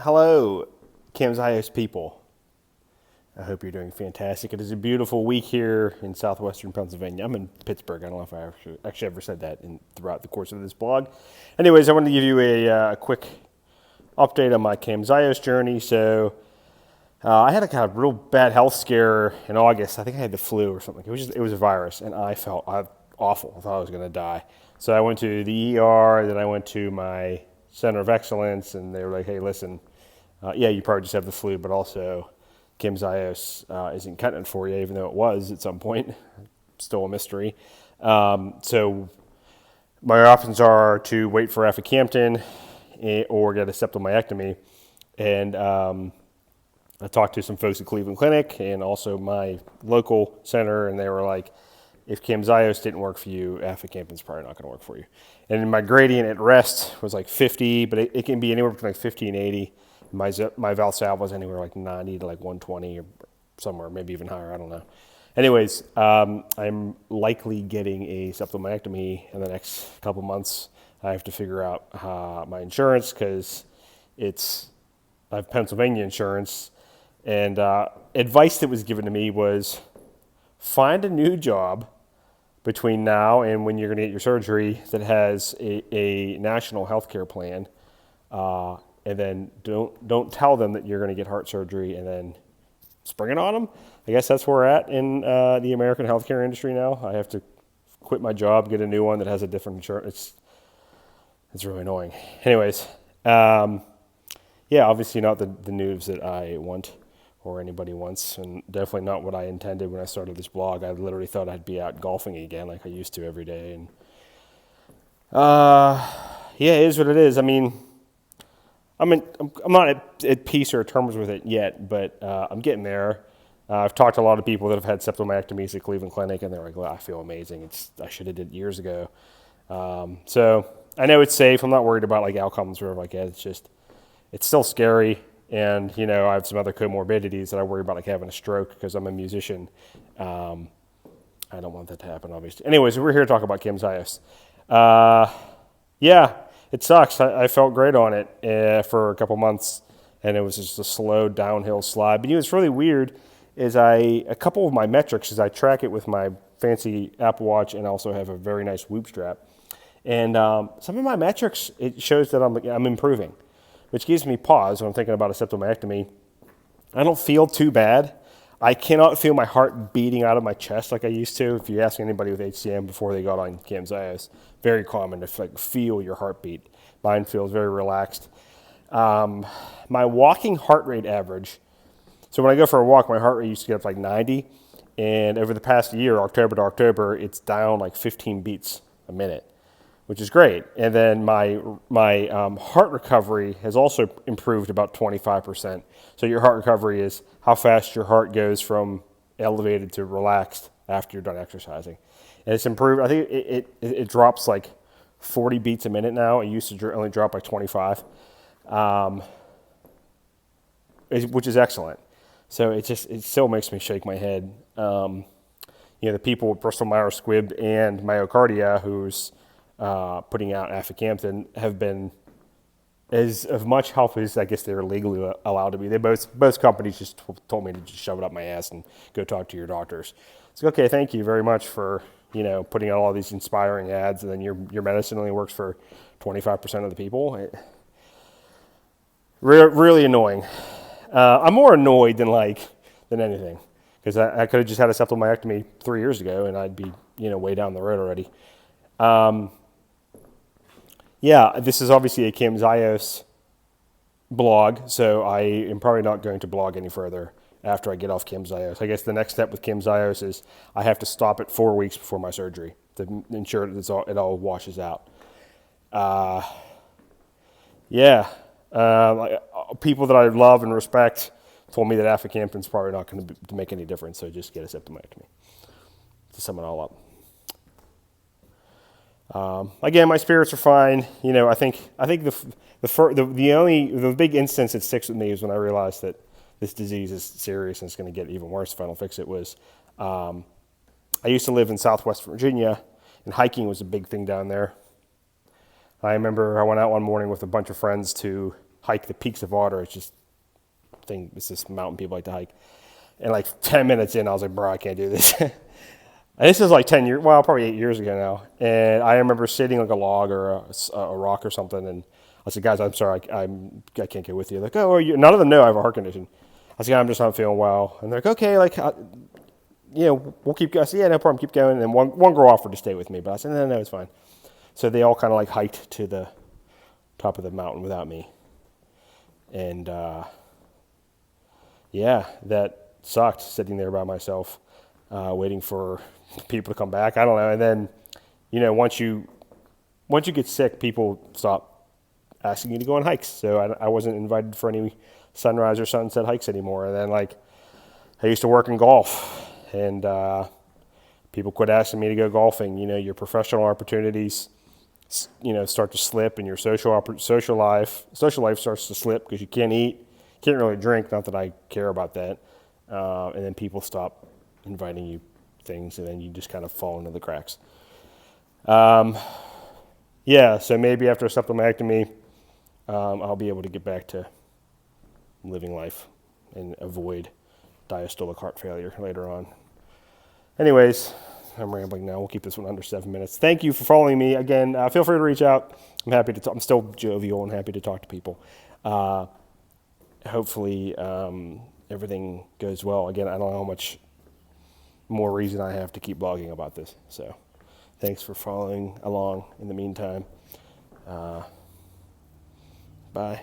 Hello, Camzyos people. I hope you're doing fantastic. It is a beautiful week here in southwestern Pennsylvania. I'm in Pittsburgh. I don't know if I actually ever said that throughout the course of this blog. Anyways, I wanted to give you a quick update on my Camzyos journey. So I had a kind of real bad health scare in August. I think I had the flu or something. It was a virus, and I felt awful. I thought I was going to die. So I went to the ER, then I went to my Center of Excellence, and they were like, hey, listen, yeah, you probably just have the flu, but also Camzyos isn't cutting it for you, even though it was at some point. Still a mystery. So my options are to wait for Aficamten or get a septal myectomy. And I talked to some folks at Cleveland Clinic and also my local center, and they were like, if Camzyos didn't work for you, Aficamten's probably not going to work for you. And my gradient at rest was like 50, but it can be anywhere between like 50 and 80. My Valsalva was anywhere like 90 to like 120 or somewhere, maybe even higher. I don't know. Anyways, I'm likely getting a septal myectomy in the next couple months. I have to figure out my insurance because I have Pennsylvania insurance. And advice that was given to me was find a new job between now and when you're going to get your surgery that has a national health care plan. And then don't tell them that you're going to get heart surgery and then spring it on them. I guess that's where we're at in the American healthcare industry now. I have to quit my job, get a new one that has a different insurance. It's really annoying. Anyways, yeah, obviously not the news that I want or anybody wants, and definitely not what I intended when I started this blog. I literally thought I'd be out golfing again like I used to every day. And yeah, it is what it is. I mean, I'm not at peace or terms with it yet, but I'm getting there. I've talked to a lot of people that have had septal myectomies at Cleveland Clinic, and they're like, well, I feel amazing. I should have did it years ago. So I know it's safe. I'm not worried about like outcomes or like that. It's still scary. And, you know, I have some other comorbidities that I worry about, like having a stroke because I'm a musician. I don't want that to happen, obviously. Anyways, we're here to talk about Camzyos. Yeah, it sucks. I felt great on it for a couple months, and it was just a slow downhill slide. But you know, what's really weird is a couple of my metrics, is I track it with my fancy Apple Watch and also have a very nice Whoop strap. And some of my metrics, it shows that I'm improving, which gives me pause when I'm thinking about a septal myectomy. I don't feel too bad. I cannot feel my heart beating out of my chest like I used to. If you ask anybody with HCM before they got on Camzyos, very common to like feel your heartbeat. Mine feels very relaxed. My walking heart rate average, so when I go for a walk, my heart rate used to get up to like 90, and over the past year, October to October, it's down like 15 beats a minute, which is great. And then my heart recovery has also improved about 25%. So your heart recovery is how fast your heart goes from elevated to relaxed after you're done exercising. And it's improved. I think it drops like 40 beats a minute now. It used to only drop like 25, which is excellent. So it still makes me shake my head. You know, the people with Bristol Myers Squibb and Myocardia, who's putting out Aficamten, have been as of much help as I guess they're legally allowed to be. They both companies just told me to just shove it up my ass and go talk to your doctors. It's like, okay, thank you very much for, you know, putting out all these inspiring ads, and then your medicine only works for 25% of the people. Really annoying. I'm more annoyed than anything, because I could have just had a septal myectomy 3 years ago and I'd be, you know, way down the road already. Yeah, this is obviously a Camzyos blog, so I am probably not going to blog any further after I get off Camzyos. I guess the next step with Camzyos is I have to stop it 4 weeks before my surgery to ensure that it all washes out. Yeah, people that I love and respect told me that Aficamten's probably not going to make any difference, so just get a septal myectomy to sum it all up. Again, my spirits are fine. You know, I think the big instance that sticks with me is when I realized that this disease is serious and it's going to get even worse if I don't fix it. I used to live in Southwest Virginia, and hiking was a big thing down there. I remember I went out one morning with a bunch of friends to hike the peaks of water. It's just it's this mountain people like to hike. And like 10 minutes in, I was like, bro, I can't do this. And this is like 10 years, well, probably 8 years ago now. And I remember sitting like a log or a rock or something. And I said, guys, I'm sorry, I can't get with you. Like, oh, are you? None of them know I have a heart condition. I said, I'm just not feeling well. And they're like, okay, like, we'll keep going. I said, yeah, no problem, keep going. And then one girl offered to stay with me, but I said, no, it's fine. So they all kind of like hiked to the top of the mountain without me. And yeah, that sucked, sitting there by myself, waiting for people to come back. I don't know. And then, once you get sick, people stop asking you to go on hikes. So I wasn't invited for any sunrise or sunset hikes anymore. And then, like, I used to work in golf, and people quit asking me to go golfing. Your professional opportunities, start to slip, and your social life starts to slip because you can't eat, can't really drink. Not that I care about that. And then people stop inviting you things, and then you just kind of fall into the cracks. Yeah, so maybe after a septal myectomy, I'll be able to get back to living life and avoid diastolic heart failure later on. Anyways, I'm rambling now. We'll keep this one under 7 minutes. Thank you for following me. Again, feel free to reach out. I'm happy to talk. I'm still jovial and happy to talk to people. Hopefully, everything goes well. Again, I don't know how much more reason I have to keep blogging about this. So thanks for following along in the meantime. Bye.